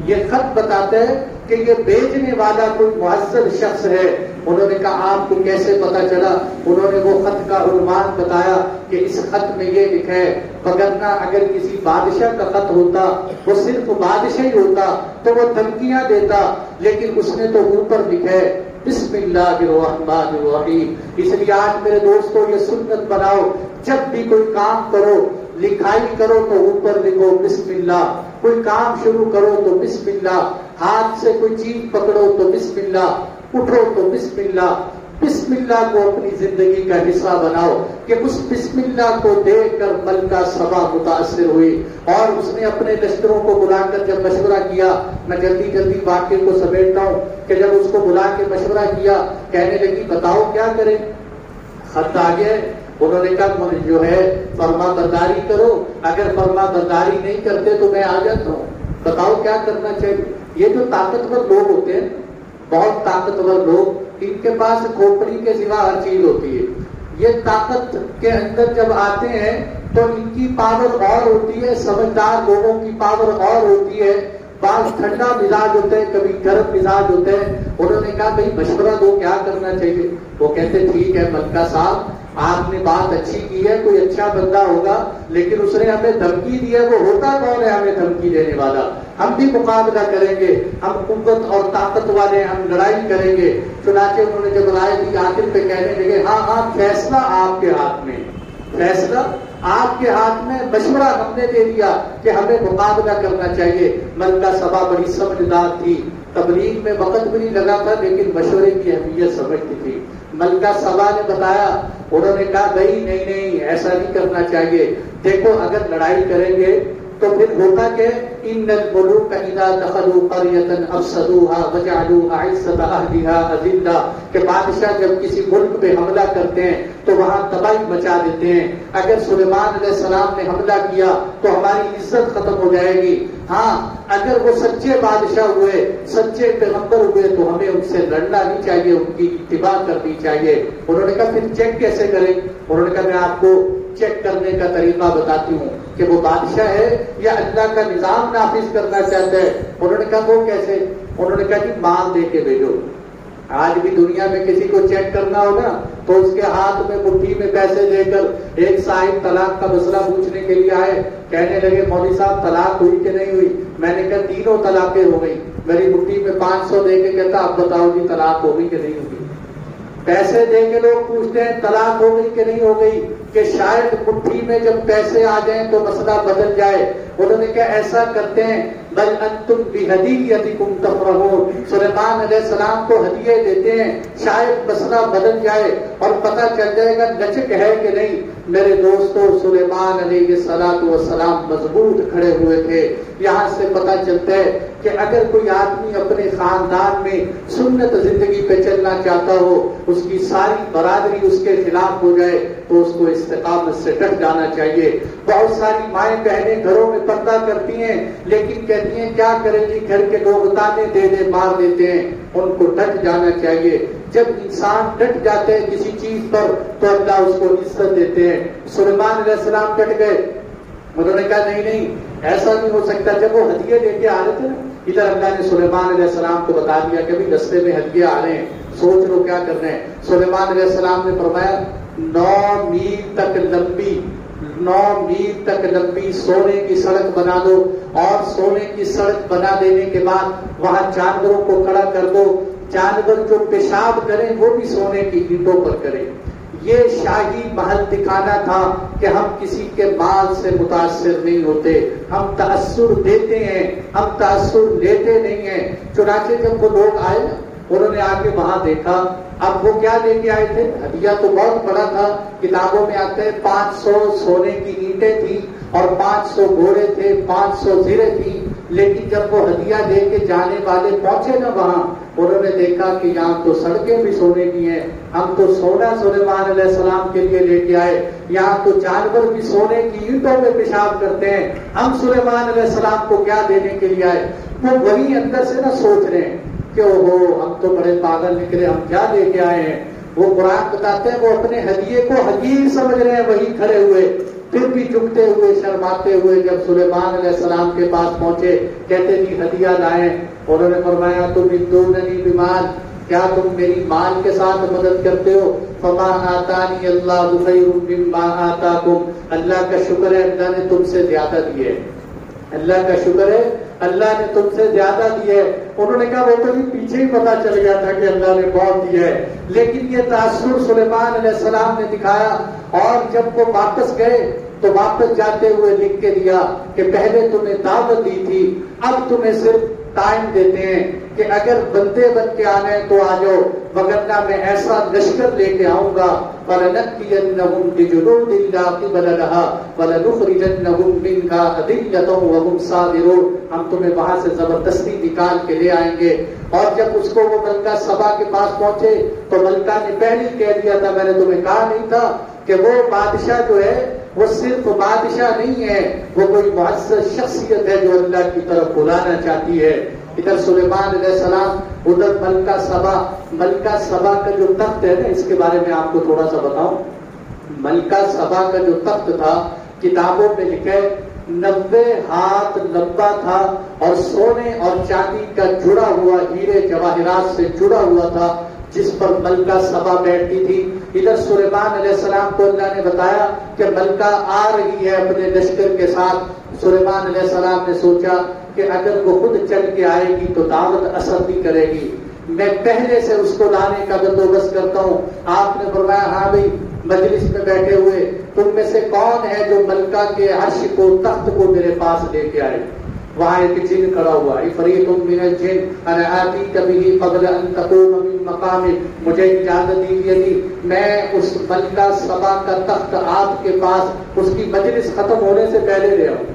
یہ خط بتاتا ہے کہ یہ بھیجنے والا کوئی معزز شخص ہے۔ انہوں نے کہا آپ کو کیسے پتا چلا؟ انہوں نے وہ خط کا عنوان بتایا کہ اس خط میں یہ لکھا ہے، وگرنہ اگر کسی بادشاہ کا خط ہوتا، وہ صرف بادشاہ ہی ہوتا تو وہ دھمکیاں دیتا، لیکن اس نے تو اوپر لکھا ہے بسم اللہ الرحمن الرحیم۔ اس لیے آج میرے دوستو یہ سنت بناؤ، جب بھی کوئی کام کرو، لکھائی کرو تو اوپر لکھو بسم اللہ، کوئی کام شروع کرو تو بسم اللہ، ہاتھ سے کوئی چیز پکڑو تو بسم اللہ، اٹھو تو بسم اللہ۔ بسم اللہ کو اپنی زندگی کا حصہ بناؤ کہ اس بسم اللہ کو دیکھ کر ملکہ سبا متاثر ہوئی اور اس نے اپنے لشکروں کو بلا کر جب مشورہ کیا، میں جلدی جلدی واقعے کو سمیٹتا ہوں کہ جب اس کو بلا کے مشورہ کیا، کہنے لگی بتاؤ کیا کریں، خط آ گیا۔ انہوں نے کہا جو ہے فرما برداری کرو، اگر فرما برداری نہیں کرتے تو میں آ جاتا ہوں، بتاؤ کیا کرنا چاہیے۔ یہ جو طاقتور لوگ ہوتے ہیں، بہت طاقتور لوگ، ان کے پاس کھوپڑی کے سوا ہر چیز ہوتی ہے۔ یہ طاقت کے اندر جب آتے ہیں تو ان کی پاور اور ہوتی ہے، سمجھدار لوگوں کی پاور اور ہوتی ہے۔ بعض ٹھنڈا مزاج ہوتے ہیں، کبھی گرم مزاج ہوتے ہیں۔ انہوں نے کہا بھائی مشورہ دو کیا کرنا چاہیے۔ وہ کہتے ٹھیک ہے ملکہ صاحب، آپ نے بات اچھی کی ہے، کوئی اچھا بندہ ہوگا، لیکن اس نے ہمیں دھمکی دی ہے، وہ ہوتا کون ہے ہمیں دھمکی دینے والا؟ ہم بھی مقابلہ کریں گے، ہم قوت اور طاقت والے، ہم لڑائی کریں گے۔ چنانچہ انہوں نے جب رائے دی آخر پہ کہنے لگے ہاں ہاں فیصلہ آپ کے ہاتھ میں، فیصلہ آپ کے ہاتھ میں، مشورہ ہم نے دے دیا کہ ہمیں مقابلہ کرنا چاہیے۔ ملکہ سبا بڑی سمجھدار تھی، تبلیغ میں وقت بھی نہیں لگا تھا لیکن مشورے کی اہمیت سمجھتی تھی۔ ملکہ سبا نے بتایا، انہوں نے کہا بھائی نہیں ایسا نہیں کرنا چاہیے، دیکھو اگر لڑائی کریں گے تو پھر ہوتا کہ ان الملوک اذا دخلوا قرية افسدوها وجعلوا اعزة اهلها اذلة، کہ بادشاہ جب کسی ملک پہ حملہ کرتے ہیں تو وہاں تباہی مچا دیتے ہیں۔ اگر سلیمان علیہ السلام نے حملہ کیا تو ہماری عزت ختم ہو جائے گی، ہاں اگر وہ سچے بادشاہ ہوئے، سچے پیغمبر ہوئے تو ہمیں ان سے لڑنا نہیں چاہیے، ان کی اتباع کرنی چاہیے۔ انہوں نے کہا پھر چیک کیسے کریں؟ انہوں نے کہا میں آپ کو چیک کرنے کا طریقہ بتاتی ہوں کہ وہ بادشاہ ہے یا اللہ کا نظام نافذ کرنا چاہتا ہے۔ انہوں نے کہا وہ کیسے؟ انہوں نے کہا کہ مال دے کے بھیجو۔ آج بھی دنیا میں کسی کو چیک کرنا ہوگا تو اس کے ہاتھ میں مٹھی میں پیسے دے کر، ایک صاحب طلاق کا مسئلہ پوچھنے کے لیے آئے، کہنے لگے مولوی صاحب طلاق ہوئی کہ نہیں ہوئی؟ میں نے کہا تینوں طلاقیں ہو گئی۔ میری مٹھی میں 500 دے کے کہتا اب بتاؤ جی طلاق ہو گئی کہ نہیں ہوگی؟ پیسے دے کے لوگ پوچھتے ہیں طلاق ہو گئی کہ نہیں ہو گئی، کہ شاید مٹھی میں جب پیسے آ جائیں تو مسئلہ بدل جائے۔ انہوں نے کہا ایسا کرتے ہیں بل انتم بہدیتکم تفرحون، سلیمان علیہ السلام کو ہدیے دیتے ہیں، شاید مسئلہ بدل جائے اور پتہ چل جائے گا لچک ہے کہ نہیں۔ میرے دوستو سلیمان علیہ السلام مضبوط کھڑے ہوئے تھے۔ یہاں سے پتہ چلتا ہے کہ اگر کوئی آدمی اپنے خاندان میں سنت زندگی پہ چلنا چاہتا ہو، اس کی ساری برادری اس کے خلاف ہو جائے تو اس کو استقامت سے ڈٹ جانا چاہیے۔ بہت ساری مائیں بہنیں گھروں میں پردہ کرتی ہیں لیکن کہتی ہیں کیا کریں جی، گھر کے لوگ تانے دے دے مار دیتے ہیں، ان کو ڈٹ جانا چاہیے۔ جب انسان ڈٹ جاتے ہیں کسی چیز پر تو اللہ اس کو عزت دیتے ہیں۔ سلیمان علیہ السلام ڈٹ گئے، انہوں نے کہا نہیں نہیں ایسا نہیں ہو سکتا۔ جب وہ ہدیے لے کے آ رہے تھے نا، ادھر اللہ نے سلیمان علیہ السلام کو بتا دیا کہ بھی رستے میں ہدیے آ رہے ہیں، سوچ لو کیا کرنا ہے۔ سلیمان علیہ السلام نے فرمایا 9 میل تک لمبی 9 میل تک لمبی سونے کی سڑک بنا دو، اور سونے کی سڑک بنا دینے کے بعد وہاں جانوروں کو کھڑا کر دو، جانور جو پیشاب کریں وہ بھی سونے کی اینٹوں پر کریں۔ یہ شاہی محل دکھانا تھا کہ ہم کسی کے مال سے متاثر نہیں ہوتے، ہم تاثر دیتے ہیں، ہم تاثر لیتے نہیں ہیں۔ چنانچہ جب وہ لوگ آئے انہوں نے آ کے وہاں دیکھا. اب وہ کیا لے کے آئے تھے؟ ہدیہ تو بہت بڑا تھا. کتابوں میں آتے ہیں 500 سونے کی اینٹیں تھی اور 500 گھوڑے تھے، 500 زریں تھی. لیکن جب وہ ہدیہ لے کے جانے والے پہنچے نا وہاں، انہوں نے دیکھا کہ یہاں تو سڑکیں بھی سونے کی ہیں. ہم تو سونا سلیمان علیہ السلام کے لیے لے کے آئے، یہاں تو جانور بھی سونے کی اینٹوں میں پیشاب کرتے ہیں، ہم سلیمان علیہ السلام کو کیا دینے کے لیے آئے؟ وہ وہی اندر سے نہ سوچ رہے ہیں کہ اوہو ہم تو بڑے پاگل نکلے، ہم کیا لے کے آئے ہیں. وہ قرآن بتاتے ہیں وہ اپنے ہدیے کو حقیر سمجھ رہے ہیں. وہی کھڑے ہوئے پھر بھی جھکتے ہوئے شرماتے ہوئے جب سلیمان علیہ السلام کے پاس پہنچے، کہتے جی ہدیہ لائیں. انہوں نے فرمایا تمدوننی بمال، کیا تم میری مال کے ساتھ مدد کرتے ہو؟ فما آتانی اللہ خیر مما آتاکم، اللہ کا شکر ہے اللہ نے تم سے زیادہ دیے. اللہ کا شکر ہے اللہ نے تم سے زیادہ دیے. انہوں نے کہا وہ تو پیچھے ہی پتا چل گیا تھا کہ اللہ نے بہت دیا ہے. لیکن یہ تاثر سلیمان علیہ السلام نے دکھایا. اور جب وہ واپس گئے تو واپس جاتے ہوئے لکھ کے دیا کہ پہلے تمہیں دعوت دی تھی، اب تمہیں صرف ٹائم دیتے ہیں کہ اگر بندے بن کے آنے تو آ جاؤ، وگرنہ میں ایسا لشکر لے کے آؤں گا. فَلَنَأْتِيَنَّهُمْ بِجُنُودٍ لَا قِبَلَ لَهَا وَلَنُخْرِجَنَّهُمْ مِنْهَا أَذِلَّةً وَهُمْ صَاغِرُونَ، ہم تمہیں وہاں سے زبردستی نکال کے لے آئیں گے. اور جب اس کو وہ ملکہ سبا کے پاس پہنچے تو ملکہ نے پہلے کہہ دیا تھا، میں نے تمہیں کہا نہیں تھا کہ وہ بادشاہ جو ہے وہ صرف بادشاہ نہیں ہے، وہ کوئی معزز شخصیت ہے جو اللہ کی طرف بلانا چاہتی ہے. ادھر سلیمان علیہ السلام، ادھر ملکہ سبا. ملکہ سبا کا جو تخت ہے نا، اس کے بارے میں آپ کو تھوڑا سا بتاؤں. ملکہ سبا کا جو تخت تھا کتابوں میں لکھے 90 ہاتھ لمبا تھا اور سونے اور چاندی کا جڑا ہوا، ہیرے جواہرات سے جڑا ہوا تھا، جس پر ملکہ سبا بیٹھتی تھی. ادھر سلیمان علیہ السلام کو اللہ نے بتایا کہ ملکہ آ رہی ہے اپنے لشکر کے ساتھ. سلیمان علیہ السلام نے سوچا کہ اگر وہ خود چل کے آئے گی تو دعوت اثر بھی کرے گی، میں پہلے سے اس کو لانے کا بندوبست کرتا ہوں. آپ نے فرمایا ہاں بھائی، مجلس میں بیٹھے ہوئے تم میں سے کون ہے جو ملکہ کے عرش کو، تخت کو میرے پاس لے کے آئے؟ وہاں ایک جن کھڑا ہوا، عفریت من الجن انا آتیک بہ قبل ان تقوم من مقامک، مجھے اجازت دیجیے تھی میں اس ملکہ سبا کا تخت آپ کے پاس اس کی مجلس ختم ہونے سے پہلے لے آؤں.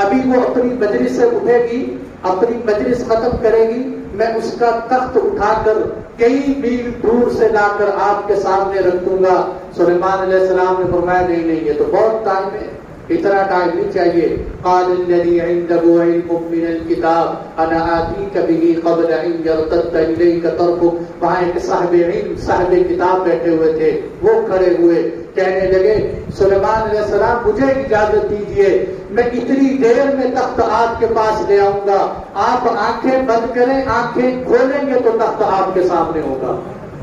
ابھی وہ اپنی مجلس سے اٹھے گی، اپنی مجلس ختم کرے گی، میں اس کا تخت اٹھا کر کئی میل دور سے لا کر آپ کے سامنے رکھ دوں گا. سلیمان علیہ السلام نے فرمایا نہیں یہ تو بہت ٹائم ہے، اتنا ٹائم نہیں چاہیے. قال الذي عنده علم من الكتاب انا آتيك به قبل ان يرتد اليك طرفك. وہاں ایک صاحب علم، صاحب کتاب بیٹھے ہوئے تھے، وہ کھڑے ہوئے کہنے لگے سلیمان علیہ السلام مجھے اجازت دیجیے، میں اتنی دیر میں تخت آپ کے پاس لے آؤں گا. آپ آنکھیں بند کریں، آنکھیں کھولیں گے تو تخت آپ کے سامنے ہوگا.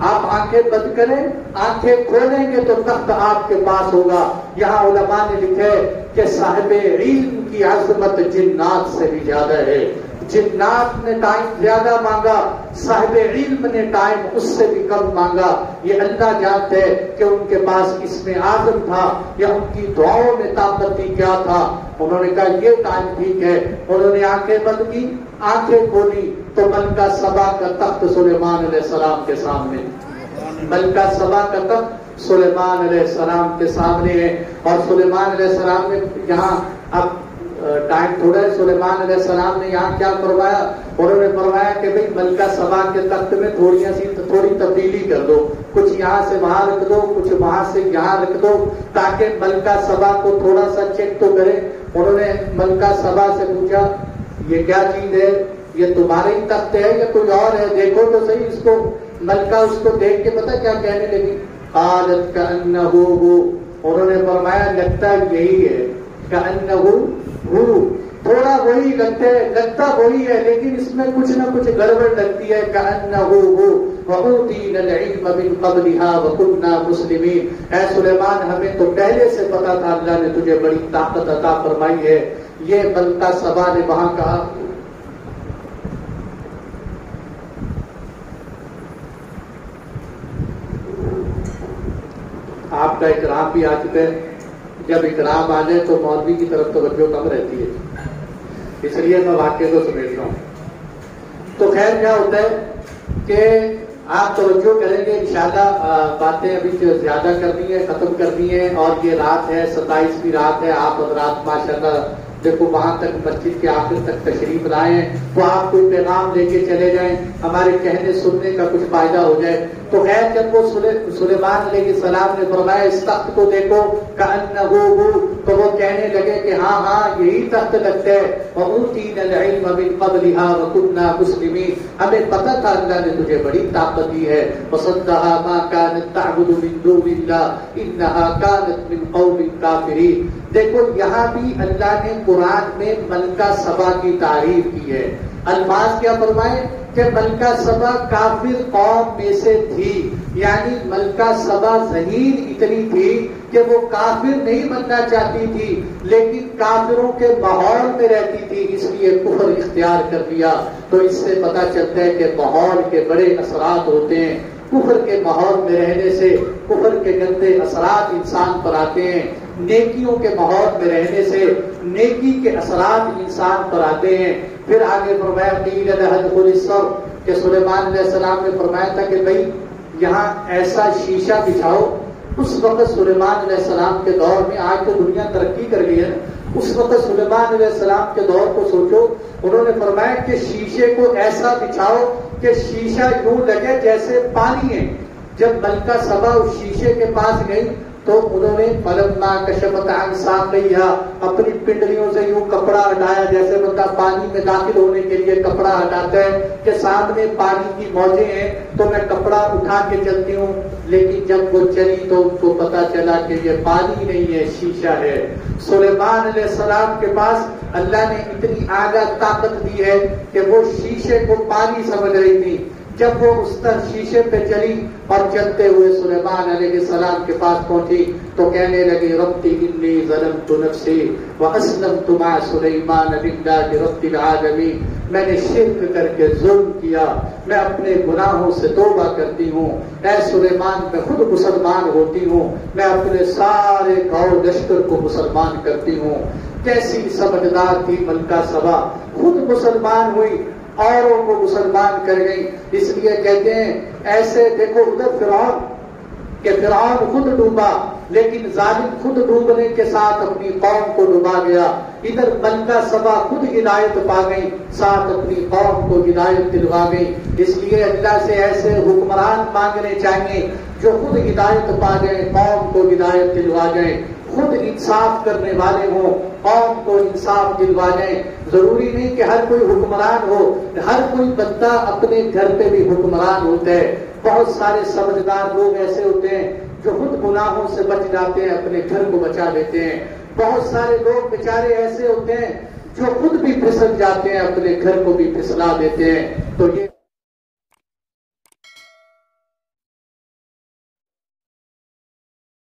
آپ آنکھیں بند کریں، آنکھیں کھولیں گے تو تخت آپ کے پاس ہوگا. یہاں علماء نے لکھے کہ صاحب علم کی عظمت جنات سے بھی زیادہ ہے. جنات نے ٹائم زیادہ مانگا، صاحب علم نے ٹائم اس سے بھی کم مانگا. یہ اللہ جانتے ہیں کہ ان کے پاس اسم اعظم تھا یا ان کی دعاؤں میں طاقت تھی کیا تھا. انہوں نے کہا یہ ٹائم ٹھیک ہے. انہوں نے آنکھیں بند کی، آنکھیں کھولی تو ملکہ سبا کا تخت سلیمان علیہ السلام کے سامنے. ملکہ سبا کا تخت سلیمان علیہ السلام کے سامنے ہے. اور سلیمان علیہ السلام نے یہاں، اب ٹائم تھوڑا ہے، سلیمان علیہ السلام نے یہاں کیا فرمایا؟ انہوں نے فرمایا کہ بھئی ملکہ سبا کے تخت میں تھوڑی تبدیلی کر دو، کچھ یہاں سے وہاں رکھ دو، کچھ وہاں سے یہاں رکھ دو، تاکہ ملکہ سبا کو تھوڑا سا چیک تو کرے. انہوں نے ملکہ سبا سے پوچھا یہ کیا چیز ہے؟ یہ تمہارے ہی تخت ہے یا کوئی اور ہے؟ دیکھو تو صحیح اس کو. ملکہ اس کو دیکھ کے پتہ کیا کہنے لگی؟ قالت کأنہ ہو. انہوں نے فرمایا لگتا یہی ہے، کأنہ ہو، تھوڑا وہی لگتا وہی ہے، لیکن اس میں کچھ نہ کچھ گڑبڑ لگتی ہے. کأنہ ہو وأوتینا العلم من قبلها وكنا مسلمین. اے سلیمان ہمیں تو پہلے سے پتا تھا اللہ نے تجھے بڑی طاقت عطا فرمائی ہے. یہ ملکہ سبا نے وہاں کہا. آپ کا اکرام بھی آ چکا ہے. جب اکرام آ جائے تو مولوی کی طرف توجہ کم رہتی ہے، اس لیے میں واقعے کو سمیٹ رہا ہوں. تو خیر کیا ہوتا ہے کہ آپ توجہ کریں گے انشاءاللہ. باتیں ابھی جو زیادہ کرنی ہے ختم کرنی ہے، اور یہ رات ہے 27ویں رات ہے. آپ حضرات ماشاءاللہ دیکھو وہاں تک مسجد کے آخر تک تشریف لائے ہیں، تو آپ کوئی پیغام لے کے چلے جائیں، ہمارے کہنے سننے کا کچھ فائدہ ہو جائے. تو خیر جب وہ سلیمان علیہ السلام نے فرمایا اس تخت کو دیکھو کأنہ ہو، تو وہ کہنے لگے کہ ہاں ہاں یہی تخت لگتا ہے. وَأُوتِينَا الْعِلْمَ مِنْ قَبْلِهَا وَكُنَّا مُسْلِمِينَ، ہمیں پتہ تھا اللہ نے تجھے بڑی طاقت دی ہے. وَصَدَّهَا مَا كَانَتْ تَعْبُدُ مِن دُونِ اللَّهِ إِنَّهَا كَانَتْ مِن قَوْمٍ كَافِرِينَ. دیکھو یہاں بھی اللہ نے قرآن میں ملکہ سبا کی تعریف کی ہے. الفاظ کیا فرمائے کہ ملکہ سبا کافر قوم میں سے تھی، یعنی ملکہ سبا ذہین اتنی تھی کہ وہ کافر نہیں بننا چاہتی تھی، لیکن کافروں کے ماحول میں رہتی تھی، اس لیے کفر اختیار کر لیا. تو اس سے پتہ چلتا ہے کہ ماحول کے بڑے اثرات ہوتے ہیں. کفر کے ماحول میں رہنے سے کفر کے گندے اثرات انسان پر آتے ہیں، نیکیوں کے ماحول میں رہنے سے نیکی کے اثرات انسان پر آتے ہیں. پھر آگے فرمایا قیل لہ ادخل الصرح، کہ سلیمان علیہ السلام نے فرمایا تھا کہ بھئی یہاں ایسا شیشہ بچھاؤ. اس وقت سلیمان علیہ السلام کے دور میں، آج تو دنیا ترقی کر گئی ہے، اس وقت سلیمان علیہ السلام کے دور کو سوچو. انہوں نے فرمایا کہ شیشے کو ایسا بچھاؤ کہ شیشہ یوں لگے جیسے پانی ہے. جب ملکہ سبا اس شیشے کے پاس گئی تو انہوں نے فلما کشفت عن ساقیہا، اپنی پنڈلیوں سے یوں کپڑا ہٹایا جیسے بندہ پانی میں داخل ہونے کے لیے کپڑا ہٹاتا ہے کہ سامنے پانی کی موجیں ہیں تو میں کپڑا اٹھا کے چلتی ہوں. لیکن جب وہ چلی تو ان کو پتا چلا کہ یہ پانی نہیں ہے، شیشہ ہے. سلیمان علیہ السلام کے پاس اللہ نے اتنی آگاہ طاقت دی ہے کہ وہ شیشے کو پانی سمجھ رہی تھی. جب وہ اس طرح شیشے پہ چلی اور چلتے ہوئے سلیمان علیہ السلام کے پاس پہنچی تو کہنے لگی رب انی ظلمت نفسی واسلمت مع سلیمان للہ رب العالمین، میں نے شرک کر کے ظلم کیا، میں اپنے گناہوں سے توبہ کرتی ہوں. اے سلیمان میں خود مسلمان ہوتی ہوں، میں اپنے سارے گاؤں لشکر کو مسلمان کرتی ہوں. کیسی سمجھدار تھی ملکہ سبا، خود مسلمان ہوئی، اوروں کو مسلمان کر گئی. اس لیے کہتے ہیں ایسے دیکھو ادھر فرعون، کہ فرعون خود ڈوبا لیکن ظالم خود ڈوبنے کے ساتھ اپنی قوم کو ڈوبا گیا. ادھر ملکہ سبا خود ہدایت پا گئی، ساتھ اپنی قوم کو ہدایت دلوا گئی. اس لیے اللہ سے ایسے حکمران مانگنے چاہیے جو خود ہدایت پا جائیں، قوم کو ہدایت دلوا جائیں، خود انصاف کرنے والے ہوں، قوم کو انصاف دلوا جائیں. ضروری نہیں کہ ہر کوئی حکمران ہو، ہر کوئی بندہ اپنے گھر پہ بھی حکمران ہوتا ہے. بہت سارے سمجھدار لوگ ایسے ہوتے ہیں جو خود گناہوں سے بچ جاتے ہیں، اپنے گھر کو بچا لیتے ہیں. بہت سارے لوگ بیچارے ایسے ہوتے ہیں جو خود بھی پھسل جاتے ہیں، اپنے گھر کو بھی پھسلا دیتے ہیں. تو یہ